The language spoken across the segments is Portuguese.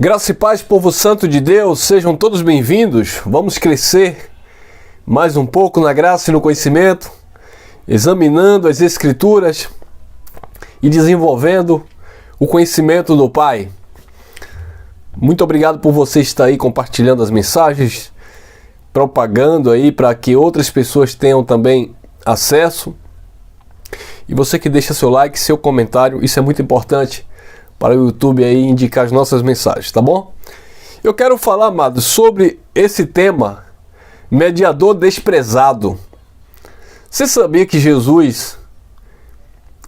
Graça e paz, povo santo de Deus, sejam todos bem-vindos. Vamos crescer mais um pouco na graça e no conhecimento, examinando as Escrituras e desenvolvendo o conhecimento do Pai. Muito obrigado por você estar aí compartilhando as mensagens, propagando aí para que outras pessoas tenham também acesso. E você que deixa seu like, seu comentário, isso é muito importante para o YouTube aí indicar as nossas mensagens, tá bom? Eu quero falar, amados, sobre esse tema, mediador desprezado. Você sabia que Jesus,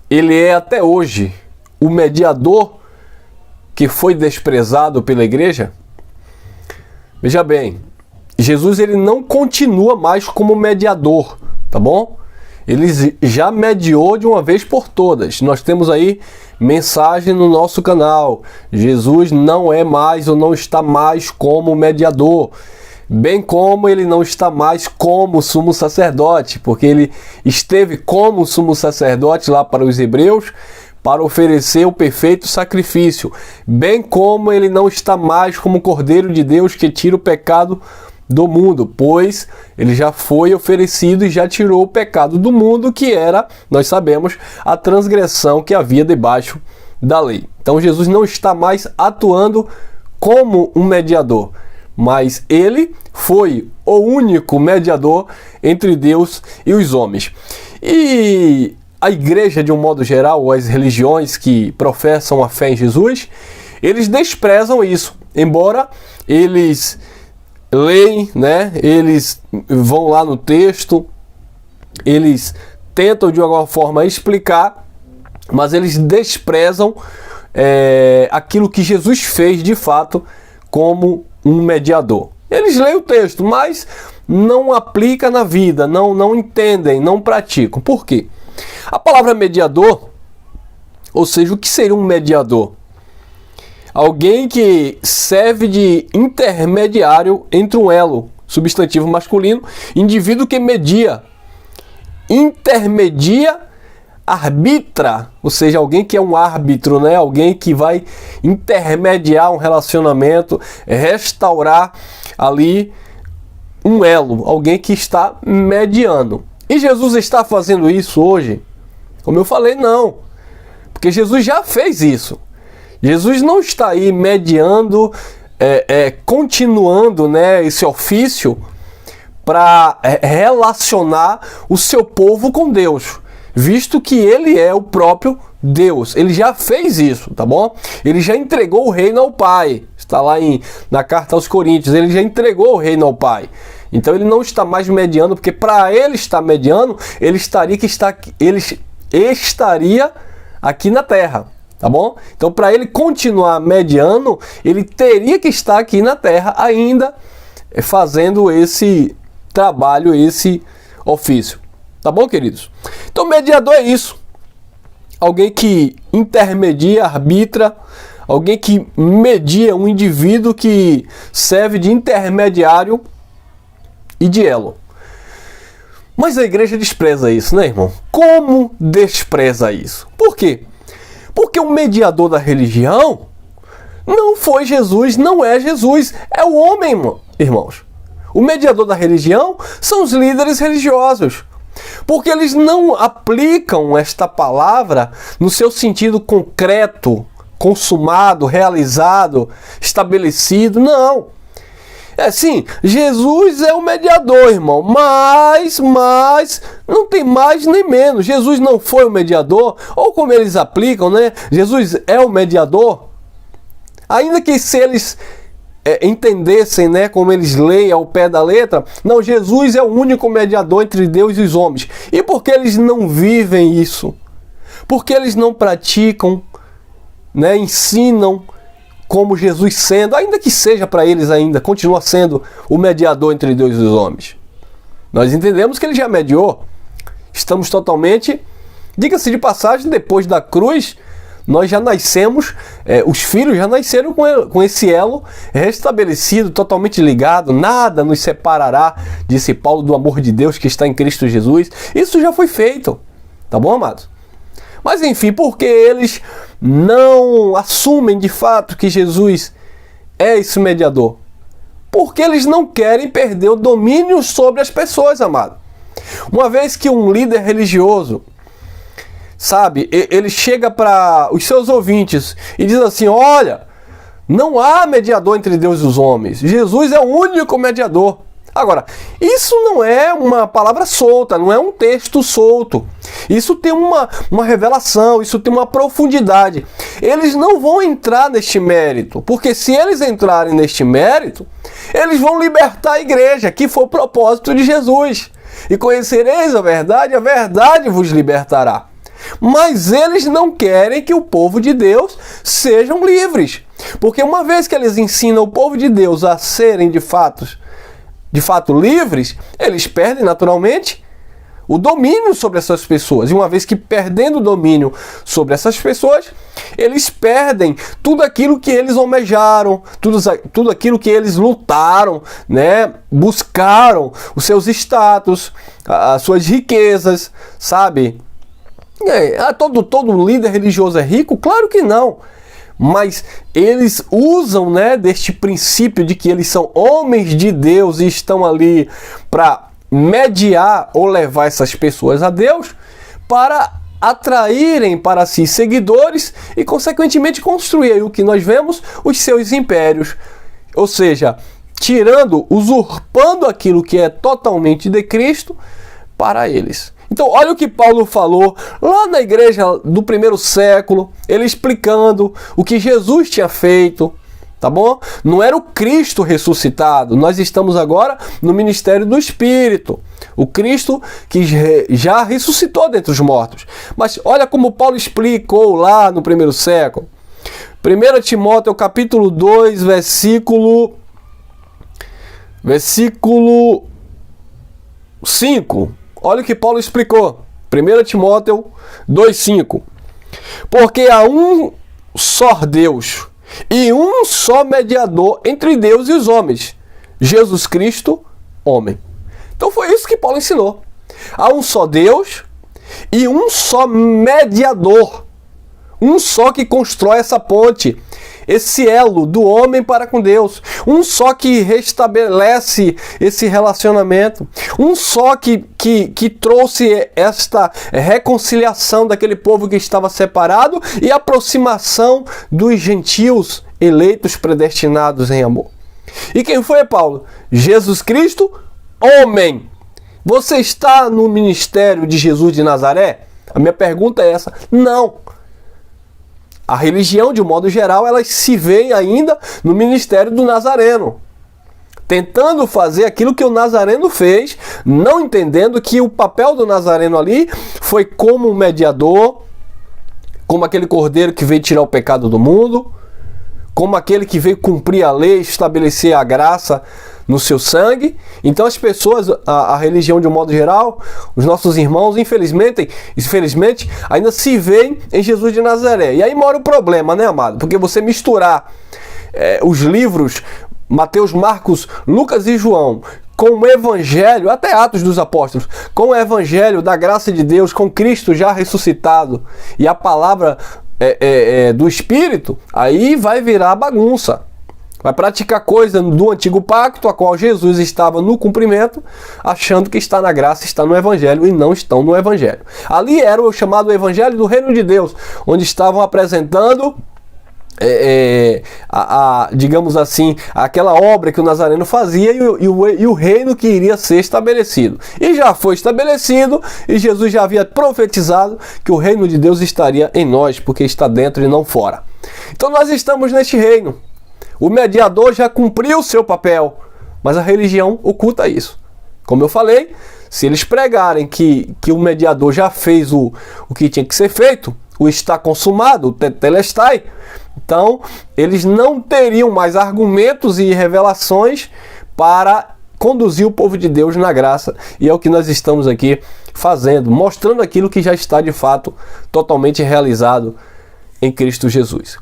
ele é até hoje o mediador que foi desprezado pela igreja? Veja bem, Jesus ele não continua mais como mediador, tá bom? Ele já mediou de uma vez por todas. Nós temos aí mensagem no nosso canal. Jesus não é mais ou não está mais como mediador, bem como ele não está mais como sumo sacerdote, porque ele esteve como sumo sacerdote lá para os hebreus para oferecer o perfeito sacrifício, bem como ele não está mais como Cordeiro de Deus que tira o pecado do mundo, pois ele já foi oferecido e já tirou o pecado do mundo, que era, nós sabemos, a transgressão que havia debaixo da lei. Então Jesus não está mais atuando como um mediador, mas ele foi o único mediador entre Deus e os homens. E a igreja, de um modo geral, ou as religiões que professam a fé em Jesus, eles desprezam isso, embora eles leem, né? Eles vão lá no texto, eles tentam de alguma forma explicar, mas eles desprezam aquilo que Jesus fez de fato como um mediador. Eles leem o texto, mas não aplicam na vida, não entendem, não praticam. Por quê? A palavra mediador, ou seja, o que seria um mediador? Alguém que serve de intermediário entre um elo, substantivo masculino, indivíduo que media, intermedia, arbitra, ou seja, alguém que é um árbitro, né? Alguém que vai intermediar um relacionamento, restaurar ali um elo, alguém que está mediando. E Jesus está fazendo isso hoje? Como eu falei, não, porque Jesus já fez isso. Jesus não está aí mediando, continuando, né, esse ofício para relacionar o seu povo com Deus, visto que ele é o próprio Deus. Ele já fez isso, tá bom? Ele já entregou o reino ao Pai. Está lá na carta aos Coríntios, ele já entregou o reino ao Pai. Então ele não está mais mediando, porque para ele estar mediando, ele estaria aqui na terra. Tá bom? Então, para ele continuar mediando, ele teria que estar aqui na Terra ainda fazendo esse trabalho, esse ofício. Tá bom, queridos? Então, mediador é isso. Alguém que intermedia, arbitra, alguém que media, um indivíduo que serve de intermediário e de elo. Mas a igreja despreza isso, né, irmão? Como despreza isso? Por quê? Porque o mediador da religião não foi Jesus, não é Jesus, é o homem, irmãos. O mediador da religião são os líderes religiosos, porque eles não aplicam esta palavra no seu sentido concreto, consumado, realizado, estabelecido, não. Sim, Jesus é o mediador, irmão, mas não tem mais nem menos. Jesus não foi o mediador, ou como eles aplicam, né? Jesus é o mediador. Ainda que se eles entendessem, né, como eles leem ao pé da letra, não, Jesus é o único mediador entre Deus e os homens. E por que eles não vivem isso? Porque eles não praticam, né, ensinam como Jesus sendo, ainda que seja para eles ainda, continua sendo o mediador entre Deus e os homens. Nós entendemos que ele já mediou. Estamos totalmente, diga-se de passagem, depois da cruz, nós já nascemos, os filhos já nasceram com esse elo restabelecido, totalmente ligado, nada nos separará, disse Paulo, do amor de Deus que está em Cristo Jesus. Isso já foi feito, tá bom, amados? Mas enfim, porque eles não assumem de fato que Jesus é esse mediador? Porque eles não querem perder o domínio sobre as pessoas, amado. Uma vez que um líder religioso, sabe, ele chega para os seus ouvintes e diz assim: olha, não há mediador entre Deus e os homens. Jesus é o único mediador. Agora, isso não é uma palavra solta, não é um texto solto. Isso tem uma revelação, isso tem uma profundidade. Eles não vão entrar neste mérito, porque se eles entrarem neste mérito, eles vão libertar a igreja, que foi o propósito de Jesus. E conhecereis a verdade vos libertará. Mas eles não querem que o povo de Deus sejam livres. Porque uma vez que eles ensinam o povo de Deus a serem de fato livres, eles perdem naturalmente o domínio sobre essas pessoas. E uma vez que perdendo o domínio sobre essas pessoas, eles perdem tudo aquilo que eles almejaram, tudo aquilo que eles lutaram, né? Buscaram os seus status, as suas riquezas, sabe? Todo líder religioso é rico? Claro que não. Mas eles usam, né, deste princípio de que eles são homens de Deus e estão ali para mediar ou levar essas pessoas a Deus, para atraírem para si seguidores e, consequentemente, construir aí o que nós vemos, os seus impérios. Ou seja, usurpando aquilo que é totalmente de Cristo para eles. Então, olha o que Paulo falou lá na igreja do primeiro século, ele explicando o que Jesus tinha feito, tá bom? Não era o Cristo ressuscitado, nós estamos agora no ministério do Espírito, o Cristo que já ressuscitou dentre os mortos. Mas olha como Paulo explicou lá no primeiro século. 1 Timóteo capítulo 2, versículo 5. Olha o que Paulo explicou. 1 Timóteo 2,5. Porque há um só Deus e um só mediador entre Deus e os homens, Jesus Cristo, homem. Então foi isso que Paulo ensinou. Há um só Deus e um só mediador. Um só que constrói essa ponte, esse elo do homem para com Deus. Um só que restabelece esse relacionamento. Um só que trouxe esta reconciliação daquele povo que estava separado e aproximação dos gentios eleitos, predestinados em amor. E quem foi, Paulo? Jesus Cristo, homem. Você está no ministério de Jesus de Nazaré? A minha pergunta é essa. Não. A religião, de um modo geral, elas se veem ainda no ministério do Nazareno, tentando fazer aquilo que o Nazareno fez, não entendendo que o papel do Nazareno ali foi como um mediador, como aquele cordeiro que veio tirar o pecado do mundo, como aquele que veio cumprir a lei, estabelecer a graça no seu sangue. Então as pessoas, a religião de um modo geral, os nossos irmãos, infelizmente ainda se veem em Jesus de Nazaré. E aí mora o problema, né, amado? Porque você misturar os livros Mateus, Marcos, Lucas e João com o evangelho, até Atos dos Apóstolos, com o evangelho da graça de Deus, com Cristo já ressuscitado e a palavra do Espírito, aí vai virar bagunça. Vai praticar coisa do antigo pacto, a qual Jesus estava no cumprimento, achando que está na graça, está no evangelho, e não estão no evangelho. Ali era o chamado evangelho do reino de Deus, onde estavam apresentando, digamos assim, aquela obra que o Nazareno fazia e o reino que iria ser estabelecido. E já foi estabelecido, e Jesus já havia profetizado que o reino de Deus estaria em nós, porque está dentro e não fora. Então nós estamos neste reino. O mediador já cumpriu o seu papel, mas a religião oculta isso. Como eu falei, se eles pregarem que o mediador já fez o que tinha que ser feito, o está consumado, o tetelestai, então eles não teriam mais argumentos e revelações para conduzir o povo de Deus na graça. E é o que nós estamos aqui fazendo, mostrando aquilo que já está de fato totalmente realizado em Cristo Jesus.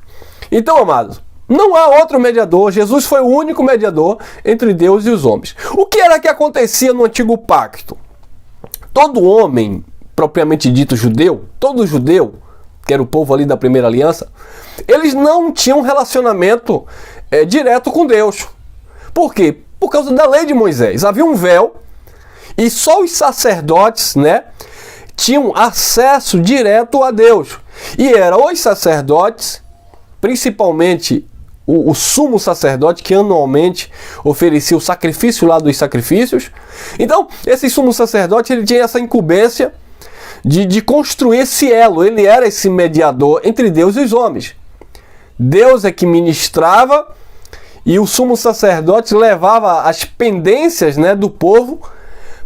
Então, amados, não há outro mediador, Jesus foi o único mediador entre Deus e os homens. O que era que acontecia no antigo pacto? Todo homem, propriamente dito judeu, todo judeu, que era o povo ali da primeira aliança, eles não tinham relacionamento direto com Deus. Por quê? Por causa da lei de Moisés. Havia um véu e só os sacerdotes, né, tinham acesso direto a Deus. E eram os sacerdotes, principalmente o sumo sacerdote, que anualmente oferecia o sacrifício lá dos sacrifícios. Então, esse sumo sacerdote, ele tinha essa incumbência de construir esse elo. Ele era esse mediador entre Deus e os homens. Deus é que ministrava e o sumo sacerdote levava as pendências, né, do povo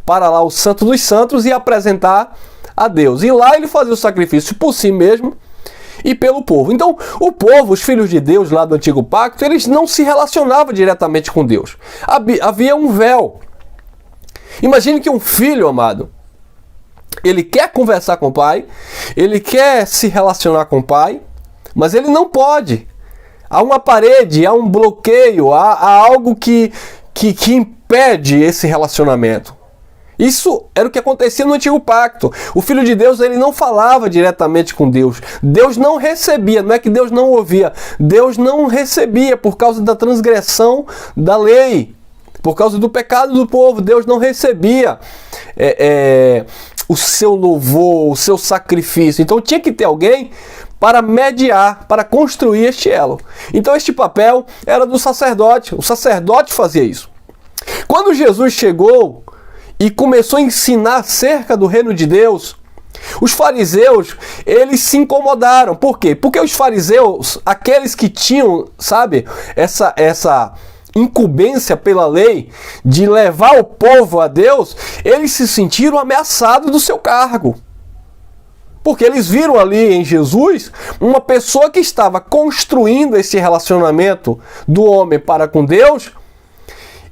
para lá o Santo dos Santos e apresentar a Deus. E lá ele fazia o sacrifício por si mesmo e pelo povo. Então, o povo, os filhos de Deus lá do Antigo Pacto, eles não se relacionavam diretamente com Deus. Havia um véu. Imagine que um filho, amado, ele quer conversar com o pai, ele quer se relacionar com o pai, mas ele não pode. Há uma parede, há um bloqueio, há algo que impede esse relacionamento. Isso era o que acontecia no Antigo Pacto. O Filho de Deus, ele não falava diretamente com Deus. Deus não recebia, não é que Deus não ouvia. Deus não recebia por causa da transgressão da lei. Por causa do pecado do povo. Deus não recebia o seu louvor, o seu sacrifício. Então tinha que ter alguém para mediar, para construir este elo. Então este papel era do sacerdote. O sacerdote fazia isso. Quando Jesus chegou e começou a ensinar acerca do reino de Deus, os fariseus, eles se incomodaram. Por quê? Porque os fariseus, aqueles que tinham, sabe, essa incumbência pela lei de levar o povo a Deus, eles se sentiram ameaçados do seu cargo. Porque eles viram ali em Jesus uma pessoa que estava construindo esse relacionamento do homem para com Deus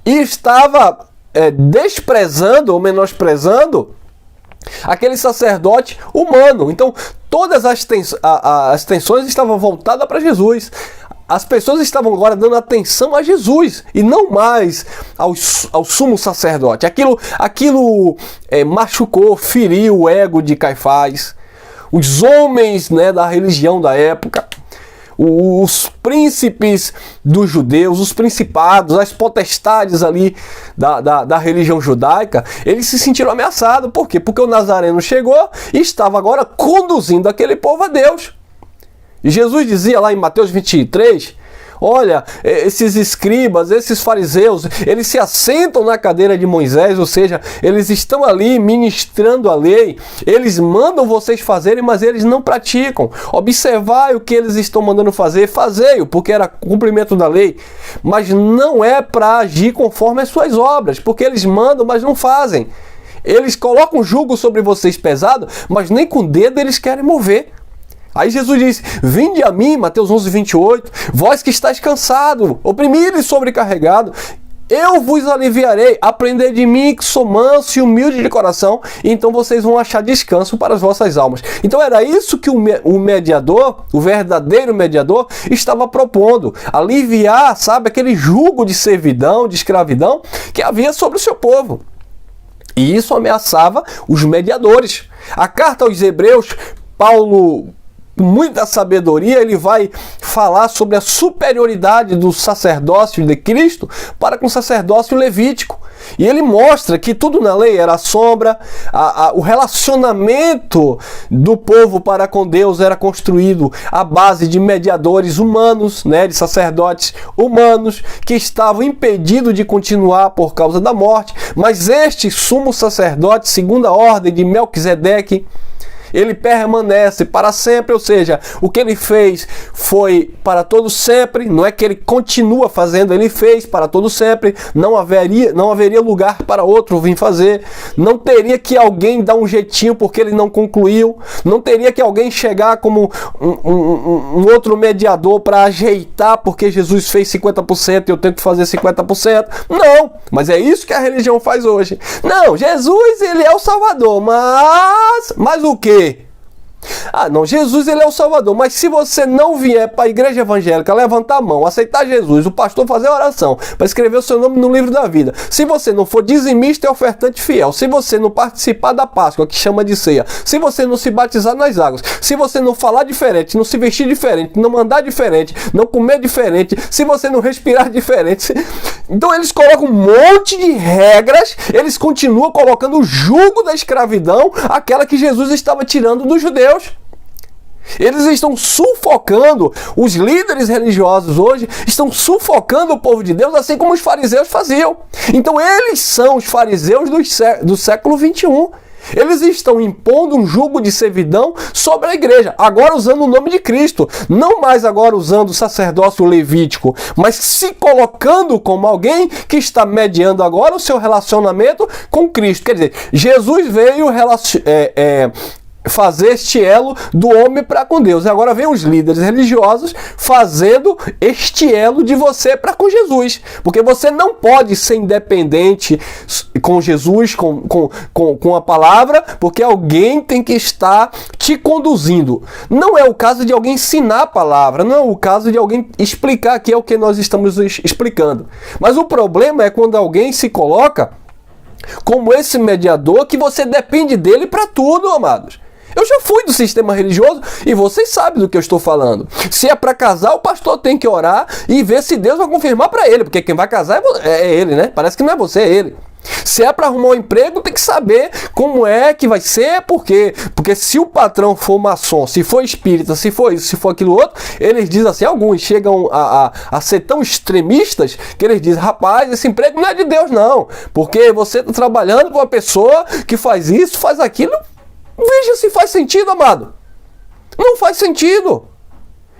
e estava desprezando ou menosprezando aquele sacerdote humano. Então, todas as tensões estavam voltadas para Jesus. As pessoas estavam agora dando atenção a Jesus e não mais ao sumo sacerdote. Aquilo machucou, feriu o ego de Caifás. Os homens, né, da religião da época, os príncipes dos judeus, os principados, as potestades ali da religião judaica, eles se sentiram ameaçados. Por quê? Porque o Nazareno chegou e estava agora conduzindo aquele povo a Deus. E Jesus dizia lá em Mateus 23, olha, esses escribas, esses fariseus, eles se assentam na cadeira de Moisés, ou seja, eles estão ali ministrando a lei, eles mandam vocês fazerem, mas eles não praticam. Observai o que eles estão mandando fazer, fazei-o, porque era cumprimento da lei, mas não é para agir conforme as suas obras, porque eles mandam, mas não fazem. Eles colocam jugo sobre vocês pesado, mas nem com o dedo eles querem mover. Aí Jesus diz, vinde a mim, Mateus 11, 28, vós que estáis cansado, oprimido e sobrecarregado, eu vos aliviarei, aprendei de mim que sou manso e humilde de coração, e então vocês vão achar descanso para as vossas almas. Então era isso que o mediador, o verdadeiro mediador, estava propondo, aliviar, sabe, aquele jugo de servidão, de escravidão, que havia sobre o seu povo. E isso ameaçava os mediadores. A carta aos Hebreus, Paulo, com muita sabedoria, ele vai falar sobre a superioridade do sacerdócio de Cristo para com o sacerdócio levítico. E ele mostra que tudo na lei era sombra, o relacionamento do povo para com Deus era construído à base de mediadores humanos, né, de sacerdotes humanos, que estavam impedidos de continuar por causa da morte. Mas este sumo sacerdote, segundo a ordem de Melquisedeque, ele permanece para sempre, ou seja, o que ele fez foi para todo sempre, não é que ele continua fazendo, ele fez para todo sempre, não haveria lugar para outro vir fazer, não teria que alguém dar um jeitinho porque ele não concluiu, não teria que alguém chegar como um outro mediador para ajeitar porque Jesus fez 50% e eu tenho que fazer 50%, não, mas é isso que a religião faz hoje. Não, Jesus, ele é o Salvador, mas o quê? Ah, não, Jesus ele é o Salvador, mas se você não vier para a igreja evangélica, levantar a mão, aceitar Jesus, o pastor fazer a oração, para escrever o seu nome no livro da vida, se você não for dizimista e ofertante fiel, se você não participar da Páscoa, que chama de ceia, se você não se batizar nas águas, se você não falar diferente, não se vestir diferente, não andar diferente, não comer diferente, se você não respirar diferente, então eles colocam um monte de regras, eles continuam colocando o jugo da escravidão, aquela que Jesus estava tirando dos judeus. Eles estão sufocando, os líderes religiosos hoje estão sufocando o povo de Deus, assim como os fariseus faziam. Então eles são os fariseus do século 21. Eles estão impondo um jugo de servidão sobre a igreja, agora usando o nome de Cristo, não mais agora usando o sacerdócio levítico, mas se colocando como alguém que está mediando agora o seu relacionamento com Cristo. Quer dizer, Jesus veio fazer este elo do homem para com Deus. E agora vem os líderes religiosos fazendo este elo de você para com Jesus. Porque você não pode ser independente com Jesus, com a palavra, porque alguém tem que estar te conduzindo. Não é o caso de alguém ensinar a palavra, não é o caso de alguém explicar, que é o que nós estamos explicando. Mas o problema é quando alguém se coloca como esse mediador que você depende dele para tudo, amados. Eu já fui do sistema religioso e vocês sabem do que eu estou falando. Se é para casar, o pastor tem que orar e ver se Deus vai confirmar para ele, porque quem vai casar é ele, né? Parece que não é você, é ele. Se é para arrumar um emprego, tem que saber como é que vai ser, porque se o patrão for maçom, se for espírita, se for isso, se for aquilo outro, eles dizem assim, alguns chegam a ser tão extremistas que eles dizem, rapaz, esse emprego não é de Deus não, porque você está trabalhando com uma pessoa que faz isso, faz aquilo. Veja se faz sentido, amado. Não faz sentido.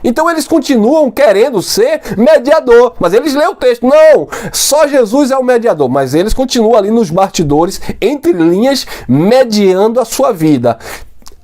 Então eles continuam querendo ser mediador, mas eles leem o texto. Não, só Jesus é o mediador, mas eles continuam ali nos bastidores, entre linhas, mediando a sua vida,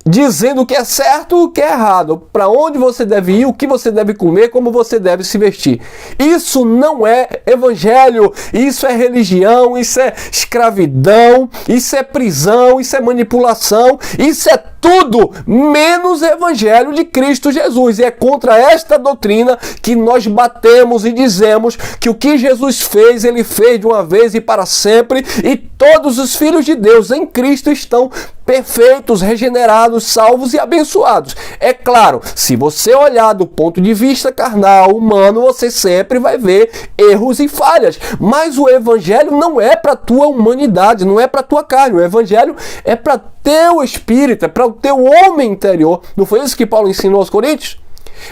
dizendo o que é certo e o que é errado, para onde você deve ir, o que você deve comer, como você deve se vestir. Isso não é evangelho, isso é religião, isso é escravidão, isso é prisão, isso é manipulação, isso é tudo menos evangelho de Cristo Jesus. E é contra esta doutrina que nós batemos e dizemos que o que Jesus fez, ele fez de uma vez e para sempre, e todos os filhos de Deus em Cristo estão perfeitos, regenerados, salvos e abençoados. É claro, se você olhar do ponto de vista carnal, humano, você sempre vai ver erros e falhas. Mas o evangelho não é para a tua humanidade, não é para a tua carne. O evangelho é para teu espírito, é para o teu homem interior. Não foi isso que Paulo ensinou aos Coríntios?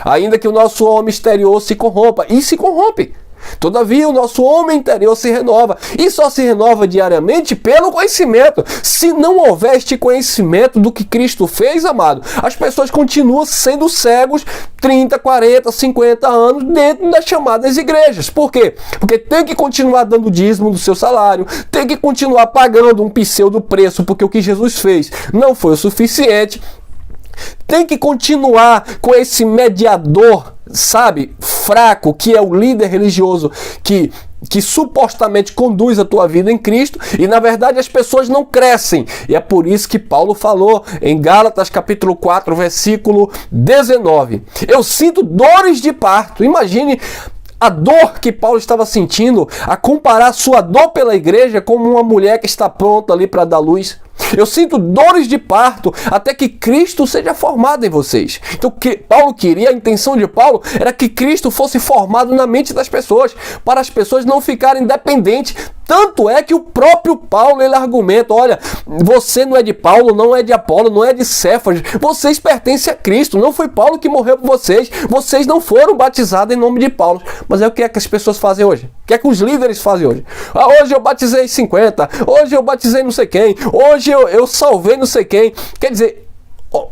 Ainda que o nosso homem exterior se corrompa, e se corrompe. Todavia, o nosso homem interior se renova, e só se renova diariamente pelo conhecimento. Se não houver este conhecimento do que Cristo fez, amado, as pessoas continuam sendo cegos 30, 40, 50 anos dentro das chamadas igrejas. Por quê? Porque tem que continuar dando dízimo do seu salário, tem que continuar pagando um pseudo preço, porque o que Jesus fez não foi o suficiente. Tem que continuar com esse mediador, sabe, fraco, que é o líder religioso que supostamente conduz a tua vida em Cristo, e na verdade as pessoas não crescem. E é por isso que Paulo falou em Gálatas capítulo 4, versículo 19. Eu sinto dores de parto. Imagine a dor que Paulo estava sentindo, a comparar sua dor pela igreja como uma mulher que está pronta ali para dar luz. Eu sinto dores de parto até que Cristo seja formado em vocês. Então, o que Paulo queria, a intenção de Paulo era que Cristo fosse formado na mente das pessoas, para as pessoas não ficarem dependentes. Tanto é que o próprio Paulo, ele argumenta, olha, você não é de Paulo, não é de Apolo, não é de Cefas, vocês pertencem a Cristo, não foi Paulo que morreu por vocês, vocês não foram batizados em nome de Paulo. Mas é o que é que as pessoas fazem hoje? O que é que os líderes fazem hoje? Ah, hoje eu batizei 50, hoje eu batizei não sei quem, hoje eu salvei não sei quem. Quer dizer,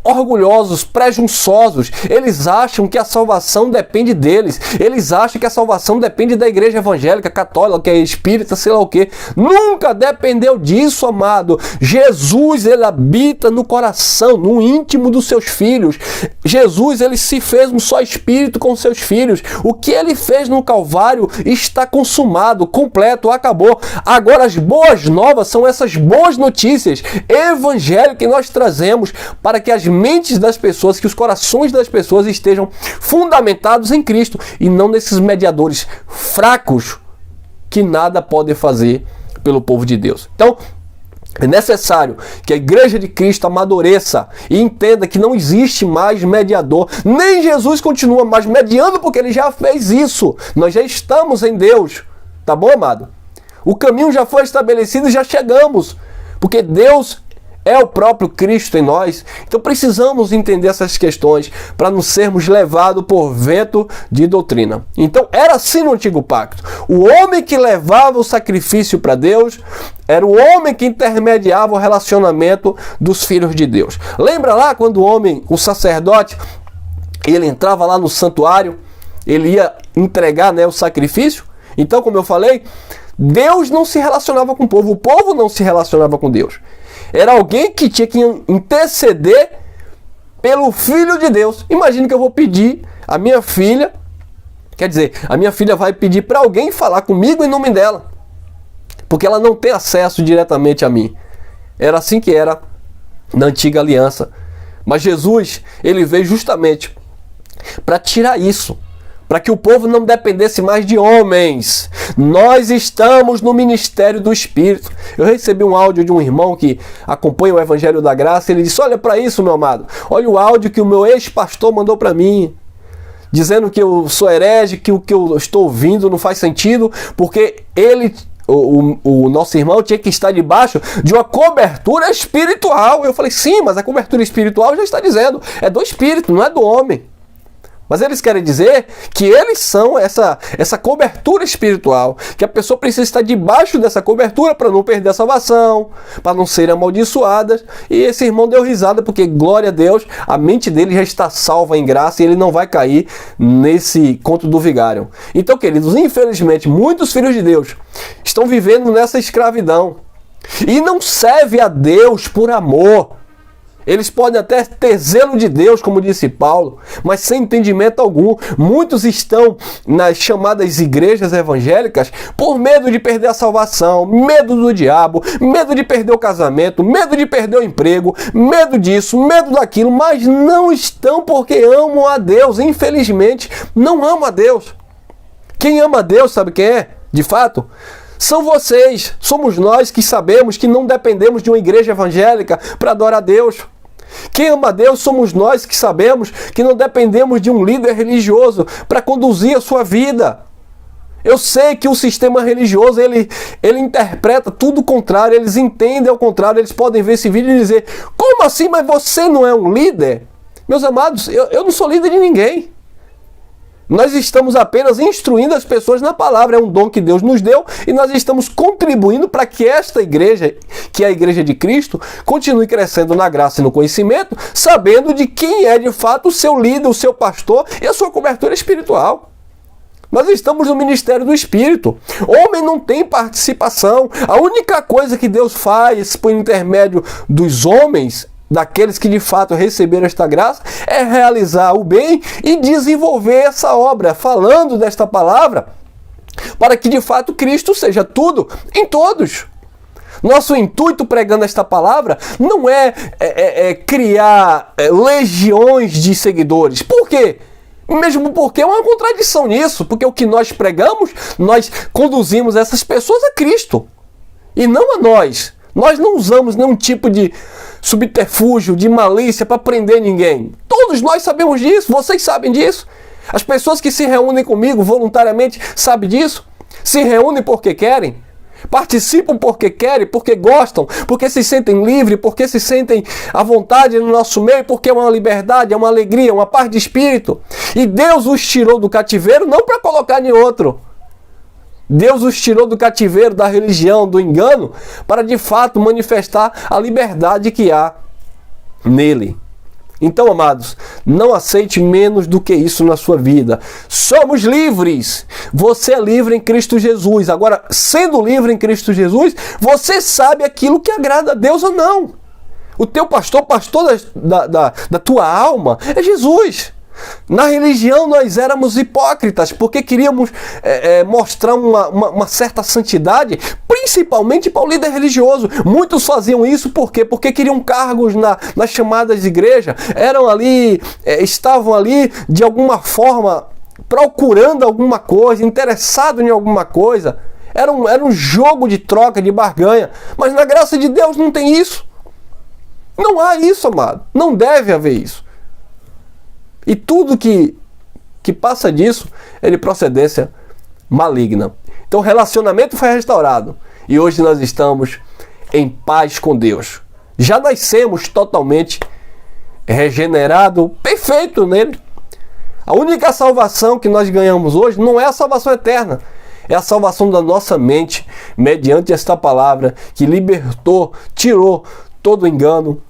orgulhosos, presunçosos, eles acham que a salvação depende deles, eles acham que a salvação depende da igreja evangélica, católica, que é espírita, sei lá o que. Nunca dependeu disso, amado. Jesus, ele habita no coração, no íntimo dos seus filhos. Jesus, ele se fez um só espírito com seus filhos. O que ele fez no Calvário está consumado, completo, acabou. Agora as boas novas são essas boas notícias evangélicas que nós trazemos para que as mentes das pessoas, que os corações das pessoas estejam fundamentados em Cristo e não nesses mediadores fracos que nada podem fazer pelo povo de Deus. Então, é necessário que a igreja de Cristo amadureça e entenda que não existe mais mediador. Nem Jesus continua mais mediando, porque ele já fez isso. Nós já estamos em Deus. Tá bom, amado? O caminho já foi estabelecido e já chegamos. Porque Deus é o próprio Cristo em nós. Então precisamos entender essas questões para não sermos levados por vento de doutrina. Então era assim no Antigo Pacto. O homem que levava o sacrifício para Deus era o homem que intermediava o relacionamento dos filhos de Deus. Lembra lá quando o sacerdote, ele entrava lá no santuário, ele ia entregar, né, o sacrifício? Então, como eu falei, Deus não se relacionava com o povo não se relacionava com Deus. Era alguém que tinha que interceder pelo Filho de Deus. Imagina que eu vou pedir a minha filha, quer dizer, a minha filha vai pedir para alguém falar comigo em nome dela, porque ela não tem acesso diretamente a mim. Era assim que era na antiga aliança. Mas Jesus, ele veio justamente para tirar isso, para que o povo não dependesse mais de homens. Nós estamos no ministério do Espírito. Eu recebi um áudio de um irmão que acompanha o Evangelho da Graça. Ele disse: olha para isso, meu amado. Olha o áudio que o meu ex-pastor mandou para mim, dizendo que eu sou herege, que o que eu estou ouvindo não faz sentido, porque o nosso irmão tinha que estar debaixo de uma cobertura espiritual. Eu falei: sim, mas a cobertura espiritual já está dizendo, é do Espírito, não é do homem. Mas eles querem dizer que eles são essa cobertura espiritual, que a pessoa precisa estar debaixo dessa cobertura para não perder a salvação, para não serem amaldiçoadas. E esse irmão deu risada, porque, glória a Deus, a mente dele já está salva em graça e ele não vai cair nesse conto do vigário. Então, queridos, infelizmente, muitos filhos de Deus estão vivendo nessa escravidão e não servem a Deus por amor. Eles podem até ter zelo de Deus, como disse Paulo, mas sem entendimento algum. Muitos estão nas chamadas igrejas evangélicas por medo de perder a salvação, medo do diabo, medo de perder o casamento, medo de perder o emprego, medo disso, medo daquilo, mas não estão porque amam a Deus. Infelizmente, não amam a Deus. Quem ama a Deus, sabe quem é? De fato, são vocês, somos nós que sabemos que não dependemos de uma igreja evangélica para adorar a Deus. Quem ama a Deus somos nós que sabemos que não dependemos de um líder religioso para conduzir a sua vida. Eu sei que o sistema religioso, ele interpreta tudo o contrário, eles entendem ao contrário, eles podem ver esse vídeo e dizer: como assim, mas você não é um líder? Meus amados, eu não sou líder de ninguém. Nós estamos apenas instruindo as pessoas na palavra, é um dom que Deus nos deu e nós estamos contribuindo para que esta igreja, que é a igreja de Cristo, continue crescendo na graça e no conhecimento, sabendo de quem é de fato o seu líder, o seu pastor e a sua cobertura espiritual. Nós estamos no ministério do Espírito. Homem não tem participação. A única coisa que Deus faz por intermédio dos homens, daqueles que de fato receberam esta graça, é realizar o bem e desenvolver essa obra, falando desta palavra, para que de fato Cristo seja tudo em todos. Nosso intuito pregando esta palavra não é criar legiões de seguidores. Por quê? Mesmo porque é uma contradição nisso, porque o que nós pregamos, nós conduzimos essas pessoas a Cristo e não a nós. Nós não usamos nenhum tipo de subterfúgio, de malícia para prender ninguém. Todos nós sabemos disso, vocês sabem disso. As pessoas que se reúnem comigo voluntariamente sabem disso. Se reúnem porque querem, participam porque querem, porque gostam, porque se sentem livres, porque se sentem à vontade no nosso meio, porque é uma liberdade, é uma alegria, uma paz de espírito. E Deus os tirou do cativeiro não para colocar em outro. Deus os tirou do cativeiro, da religião, do engano, para de fato manifestar a liberdade que há nele. Então, amados, não aceite menos do que isso na sua vida. Somos livres. Você é livre em Cristo Jesus. Agora, sendo livre em Cristo Jesus, você sabe aquilo que agrada a Deus ou não. O teu pastor da tua alma é Jesus. Na religião nós éramos hipócritas, porque queríamos mostrar uma certa santidade, principalmente para o líder religioso. Muitos faziam isso por quê? Porque queriam cargos nas chamadas de igreja, estavam ali de alguma forma procurando alguma coisa, interessado em alguma coisa. Era um jogo de troca, de barganha. Mas na graça de Deus não tem isso. Não há isso, amado. Não deve haver isso. E tudo que passa disso é de procedência maligna. Então o relacionamento foi restaurado. E hoje nós estamos em paz com Deus. Já nascemos totalmente regenerado, perfeito nele. A única salvação que nós ganhamos hoje não é a salvação eterna. É a salvação da nossa mente, mediante esta palavra que libertou, tirou todo engano,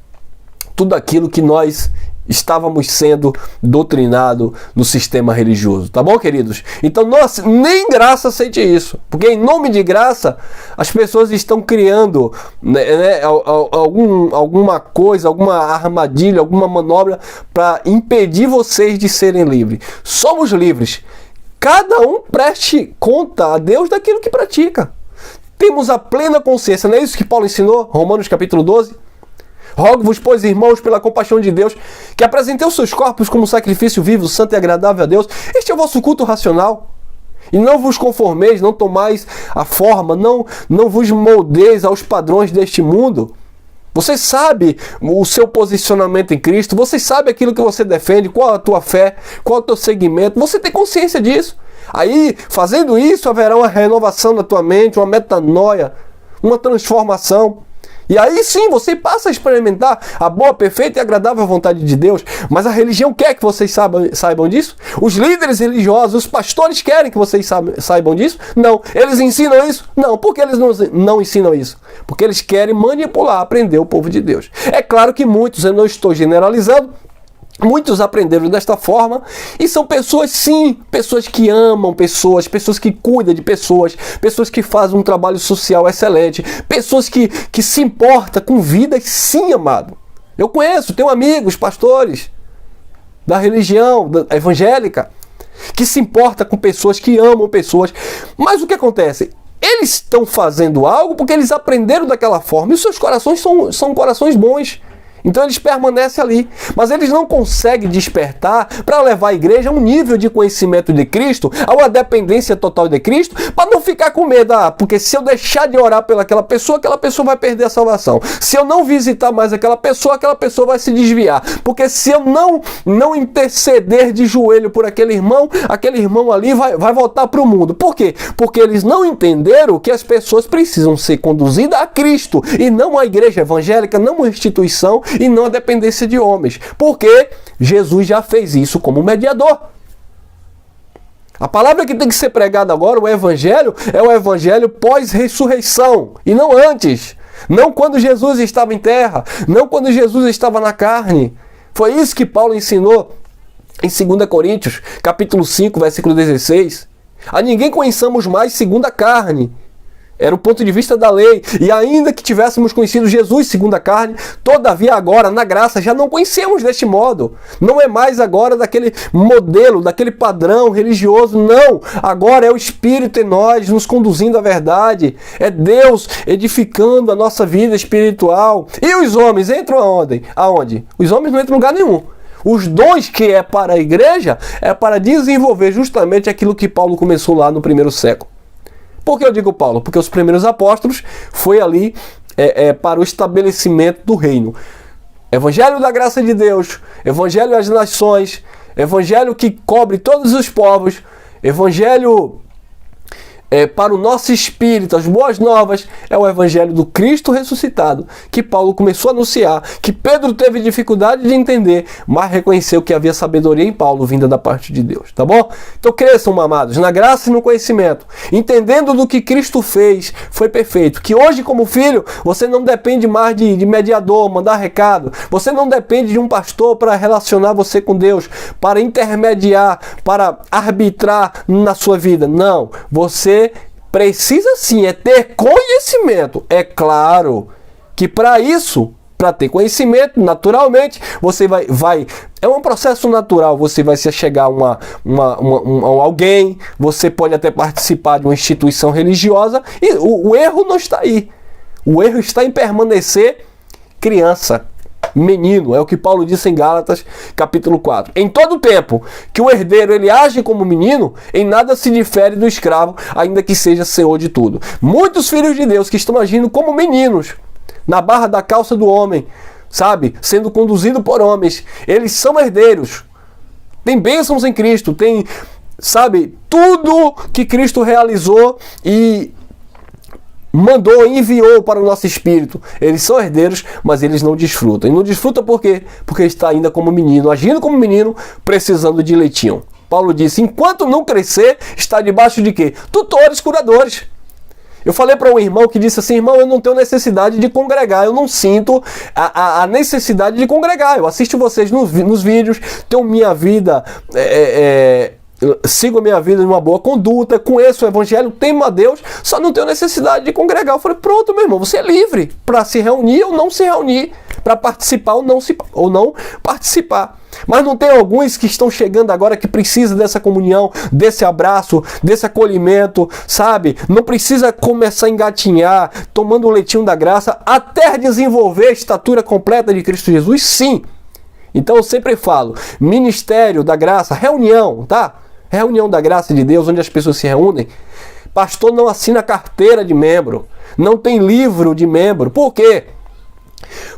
tudo aquilo que nós estávamos sendo doutrinados no sistema religioso. Tá bom, queridos? Então, nem graça aceite isso. Porque em nome de graça, as pessoas estão criando alguma coisa, alguma armadilha, alguma manobra para impedir vocês de serem livres. Somos livres. Cada um preste conta a Deus daquilo que pratica. Temos a plena consciência. Não é isso que Paulo ensinou? Romanos capítulo 12. Rogo-vos, pois, irmãos, pela compaixão de Deus, que apresentei os seus corpos como sacrifício vivo, santo e agradável a Deus. Este é o vosso culto racional. E não vos conformeis, não tomais a forma, não vos moldeis aos padrões deste mundo. Você sabe o seu posicionamento em Cristo, você sabe aquilo que você defende, qual a tua fé, qual é o teu segmento, você tem consciência disso. Aí, fazendo isso, haverá uma renovação da tua mente, uma metanoia, uma transformação. E aí sim, você passa a experimentar a boa, perfeita e agradável vontade de Deus. Mas a religião quer que vocês saibam disso? Os líderes religiosos, os pastores querem que vocês saibam disso? Não. Eles ensinam isso? Não. Por que eles não ensinam isso? Porque eles querem manipular, aprender o povo de Deus. É claro que muitos, eu não estou generalizando, muitos aprenderam desta forma e são pessoas, sim, pessoas que amam pessoas que cuidam de pessoas que fazem um trabalho social excelente, pessoas que se importam com vidas, sim, amado. Eu tenho amigos, pastores da religião evangélica, que se importam com pessoas, que amam pessoas. Mas o que acontece? Eles estão fazendo algo porque eles aprenderam daquela forma e os seus corações são corações bons. Então eles permanecem ali, mas eles não conseguem despertar para levar a igreja a um nível de conhecimento de Cristo, a uma dependência total de Cristo, para não ficar com medo, porque se eu deixar de orar pelaquela pessoa vai perder a salvação. Se eu não visitar mais aquela pessoa vai se desviar. Porque se eu não interceder de joelho por aquele irmão ali vai voltar para o mundo. Por quê? Porque eles não entenderam que as pessoas precisam ser conduzidas a Cristo e não a igreja evangélica, não uma instituição, e não a dependência de homens. Porque Jesus já fez isso como mediador. A palavra que tem que ser pregada agora, o evangelho, é o evangelho pós-ressurreição e não antes. Não quando Jesus estava em terra, não quando Jesus estava na carne. Foi isso que Paulo ensinou em 2 Coríntios, capítulo 5, versículo 16. A ninguém conheçamos mais segundo a carne. Era o ponto de vista da lei. E ainda que tivéssemos conhecido Jesus segundo a carne, todavia agora, na graça, já não conhecemos deste modo. Não é mais agora daquele modelo, daquele padrão religioso. Não. Agora é o Espírito em nós, nos conduzindo à verdade. É Deus edificando a nossa vida espiritual. E os homens entram aonde? Os homens não entram em lugar nenhum. Os dons que é para a igreja é para desenvolver justamente aquilo que Paulo começou lá no primeiro século. Por que eu digo Paulo? Porque os primeiros apóstolos foi ali para o estabelecimento do reino. Evangelho da graça de Deus, evangelho às nações, evangelho que cobre todos os povos, evangelho para o nosso espírito, as boas novas, é o evangelho do Cristo ressuscitado, que Paulo começou a anunciar, que Pedro teve dificuldade de entender, mas reconheceu que havia sabedoria em Paulo vinda da parte de Deus, tá bom? Então cresçam, amados, na graça e no conhecimento, entendendo do que Cristo fez, foi perfeito, que hoje como filho, você não depende mais de mediador, mandar recado, você não depende de um pastor para relacionar você com Deus, para intermediar, para arbitrar na sua vida, não, você precisa sim ter conhecimento. É claro que para para ter conhecimento, naturalmente, você vai é um processo natural, você vai se chegar a alguém, você pode até participar de uma instituição religiosa, e o erro não está aí. O erro está em permanecer criança, menino, é o que Paulo disse em Gálatas, capítulo 4. Em todo tempo que o herdeiro ele age como menino, em nada se difere do escravo, ainda que seja senhor de tudo. Muitos filhos de Deus que estão agindo como meninos, na barra da calça do homem, sabe, sendo conduzido por homens, eles são herdeiros, tem bênçãos em Cristo, tem, sabe, tudo que Cristo realizou e mandou, enviou para o nosso espírito. Eles são herdeiros, mas eles não desfrutam. E não desfrutam por quê? Porque está ainda como menino, agindo como menino, precisando de leitinho. Paulo disse, enquanto não crescer, está debaixo de quê? Tutores, curadores. Eu falei para um irmão que disse assim, irmão, eu não tenho necessidade de congregar, eu não sinto a necessidade de congregar. Eu assisto vocês nos vídeos, tenho minha vida... sigo a minha vida numa boa conduta, conheço o evangelho, temo a Deus, só não tenho necessidade de congregar. Eu falei, pronto, meu irmão, você é livre para se reunir ou não se reunir, para participar ou não participar. Mas não tem alguns que estão chegando agora que precisam dessa comunhão, desse abraço, desse acolhimento, sabe? Não precisa começar a engatinhar, tomando o leitinho da graça, até desenvolver a estatura completa de Cristo Jesus, sim. Então eu sempre falo, ministério da graça, reunião, tá? Reunião da graça de Deus, onde as pessoas se reúnem. Pastor não assina carteira de membro, não tem livro de membro. Por quê?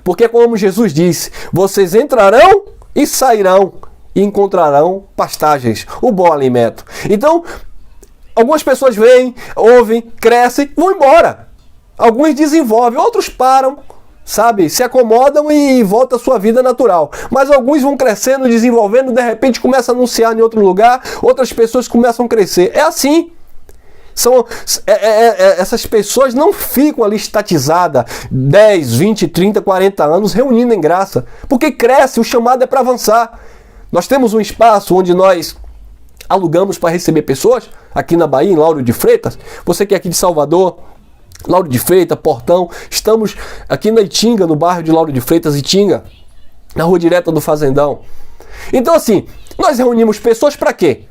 Porque como Jesus disse, vocês entrarão e sairão e encontrarão pastagens, o bom alimento. Então, algumas pessoas vêm, ouvem, crescem, vão embora. Alguns desenvolvem, outros param, sabe, se acomodam e volta à sua vida natural. Mas alguns vão crescendo, desenvolvendo, de repente começa a anunciar em outro lugar, outras pessoas começam a crescer. É assim. Essas pessoas não ficam ali estatizadas 10, 20, 30, 40 anos reunindo em graça. Porque cresce, o chamado é para avançar. Nós temos um espaço onde nós alugamos para receber pessoas, aqui na Bahia, em Lauro de Freitas. Você que é aqui de Salvador, Lauro de Freitas, Portão, estamos aqui na Itinga, no bairro de Lauro de Freitas, Itinga, na rua direta do Fazendão. Então assim, nós reunimos pessoas para quê?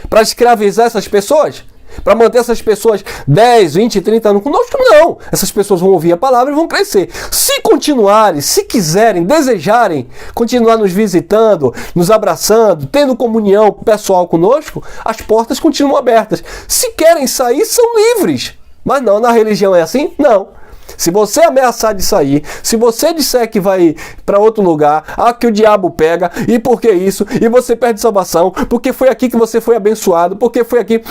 Para escravizar essas pessoas? Para manter essas pessoas 10, 20, 30 anos conosco? Não! Essas pessoas vão ouvir a palavra e vão crescer. Se continuarem, se quiserem, desejarem continuar nos visitando, nos abraçando, tendo comunhão pessoal conosco, as portas continuam abertas. Se querem sair, são livres. Mas não, na religião é assim? Não. Se você ameaçar de sair, se você disser que vai para outro lugar, que o diabo pega, e por que isso? E você perde salvação, porque foi aqui que você foi abençoado, porque foi aqui...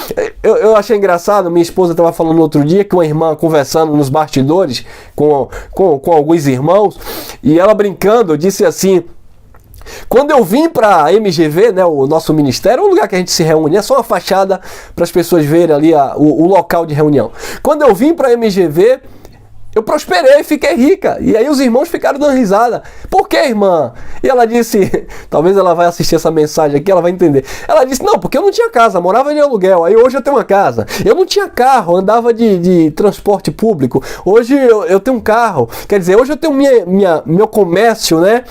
Eu achei engraçado, minha esposa estava falando outro dia, que uma irmã conversando nos bastidores com alguns irmãos, e ela brincando, disse assim... Quando eu vim para a MGV, né, o nosso ministério, é um lugar que a gente se reúne, é só uma fachada para as pessoas verem ali o local de reunião. Quando eu vim para a MGV, eu prosperei, fiquei rica. E aí os irmãos ficaram dando risada. Por que, irmã? E ela disse, talvez ela vai assistir essa mensagem aqui, ela vai entender. Ela disse, não, porque eu não tinha casa, morava de aluguel. Aí hoje eu tenho uma casa. Eu não tinha carro, andava de transporte público. Hoje eu tenho um carro. Quer dizer, hoje eu tenho meu comércio, né?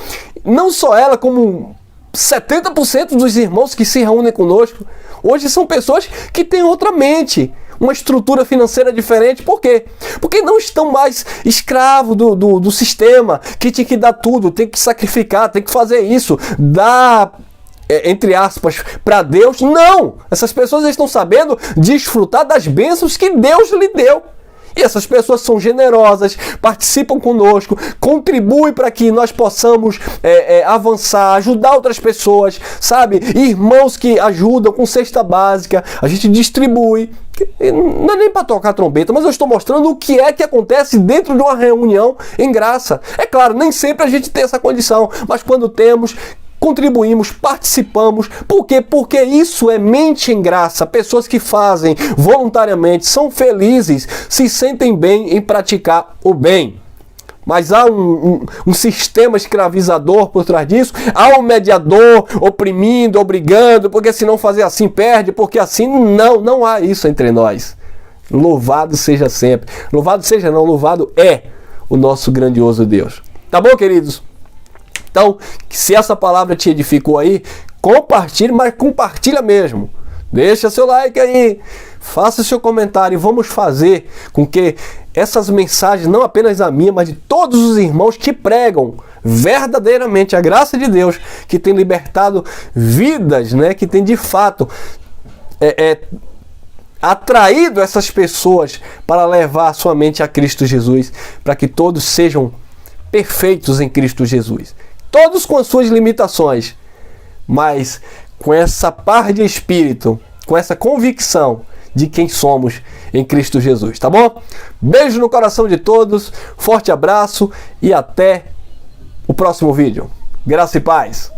Não só ela, como 70% dos irmãos que se reúnem conosco, hoje são pessoas que têm outra mente, uma estrutura financeira diferente. Por quê? Porque não estão mais escravos do sistema, que tem que dar tudo, tem que sacrificar, tem que fazer isso, dar, entre aspas, para Deus. Não! Essas pessoas estão sabendo desfrutar das bênçãos que Deus lhe deu. E essas pessoas são generosas, participam conosco, contribuem para que nós possamos avançar, ajudar outras pessoas, sabe? Irmãos que ajudam com cesta básica, a gente distribui. Não é nem para tocar trombeta, mas eu estou mostrando o que é que acontece dentro de uma reunião em graça. É claro, nem sempre a gente tem essa condição, mas quando temos... contribuímos, participamos. Por quê? Porque isso é mente em graça. Pessoas que fazem voluntariamente, são felizes, se sentem bem em praticar o bem. Mas há um sistema escravizador por trás disso, há um mediador oprimindo, obrigando, porque se não fazer assim perde, porque assim não há isso entre nós. Louvado seja sempre. Louvado seja não, louvado é o nosso grandioso Deus. Tá bom, queridos? Então, se essa palavra te edificou aí, compartilhe, mas compartilha mesmo. Deixa seu like aí, faça seu comentário e vamos fazer com que essas mensagens, não apenas a minha, mas de todos os irmãos que pregam verdadeiramente a graça de Deus, que tem libertado vidas, né, que tem de fato atraído essas pessoas para levar sua mente a Cristo Jesus, para que todos sejam perfeitos em Cristo Jesus. Todos com as suas limitações, mas com essa paz de espírito, com essa convicção de quem somos em Cristo Jesus, tá bom? Beijo no coração de todos, forte abraço e até o próximo vídeo. Graça e paz!